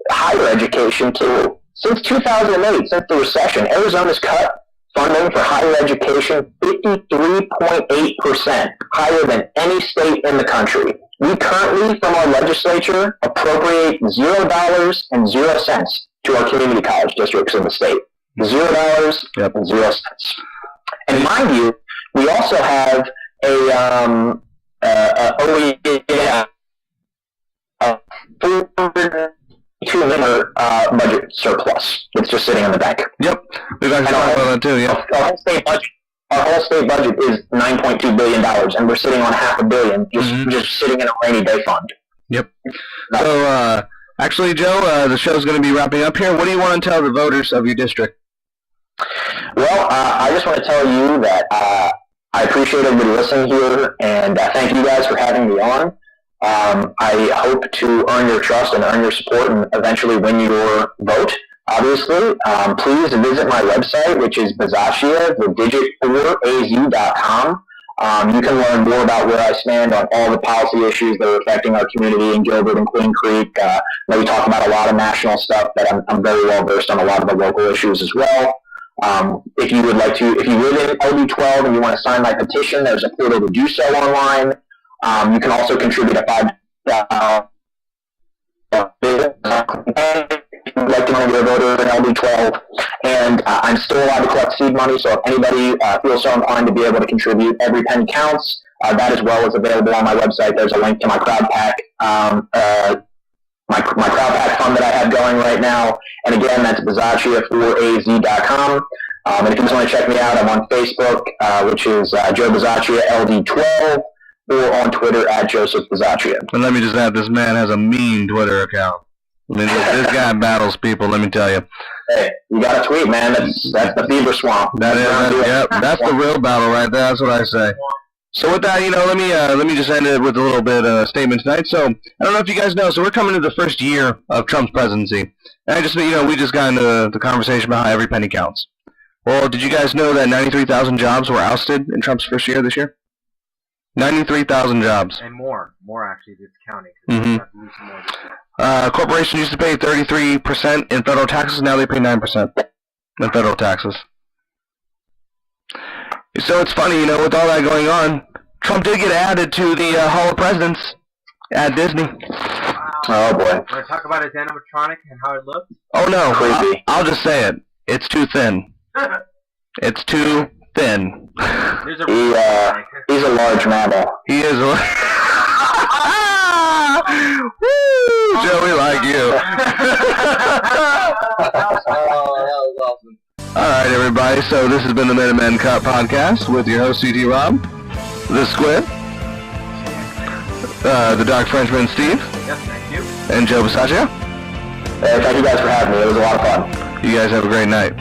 higher education, too. Since 2008, since the recession, Arizona's cut funding for higher education 53.8%, higher than any state in the country. We currently, from our legislature, appropriate $0.00 to our community college districts in the state. $0.00. And mind you, we also have a $2 million budget surplus. It's just sitting in the bank. Yep, we've actually talked about that too. Yeah, our whole state budget is $9.2 billion, and we're sitting on $500 million, just sitting in a rainy day fund. Yep. So, actually, Joe, the show's going to be wrapping up here. What do you want to tell the voters of your district? Well, I just want to tell you that I appreciate everybody listening here, and thank you guys for having me on. I hope to earn your trust and earn your support and eventually win your vote, obviously. Please visit my website, which is Bisaccia, the digit 4az.com. You can learn more about where I stand on all the policy issues that are affecting our community in Gilbert and Queen Creek. We talk about a lot of national stuff, but I'm very well versed on a lot of the local issues as well. If you live in LD12 and you want to sign my petition, there's a portal to do so online. You can also contribute a $5 if you'd like to be a voter in LD12. And I'm still allowed to collect seed money, so if anybody feels so inclined to be able to contribute, every penny counts. That as well is available on my website. There's a link to my crowd pack, my crowd pack fund that I have going right now. And again, that's Bisaccia4az.com. And if you just want to check me out, I'm on Facebook, which is Joe Bisaccia LD12, or on Twitter at Joseph Bisaccia. And let me just add, this man has a mean Twitter account. I mean, this guy battles people, let me tell you. Hey, you got to tweet, man. That's the fever swamp. That's the real battle right there. That's what I say. So with that, let me just end it with a little bit of statement tonight. So I don't know if you guys know, so we're coming to the first year of Trump's presidency, and we just got into the conversation about how every penny counts. Well, did you guys know that 93,000 jobs were ousted in Trump's first year this year? 93,000 jobs. And more actually, if it's counting. Corporations used to pay 33% in federal taxes. Now they pay 9% in federal taxes. So it's funny, with all that going on, Trump did get added to the Hall of Presidents at Disney. Oh, boy. Want to talk about his animatronic and how it looked? Oh, no. Creepy. I'll just say it. It's too thin. It's too thin. He's a large mammal. He is a... Woo! Joe, we like you. Alright, everybody, so this has been the Minutemen Cup Podcast with your host, C.T. Rob, the Squid, the Dark Frenchman, Steve. Yes, thank you. And Joe Bisaccia. Thank you guys for having me. It was a lot of fun. You guys have a great night.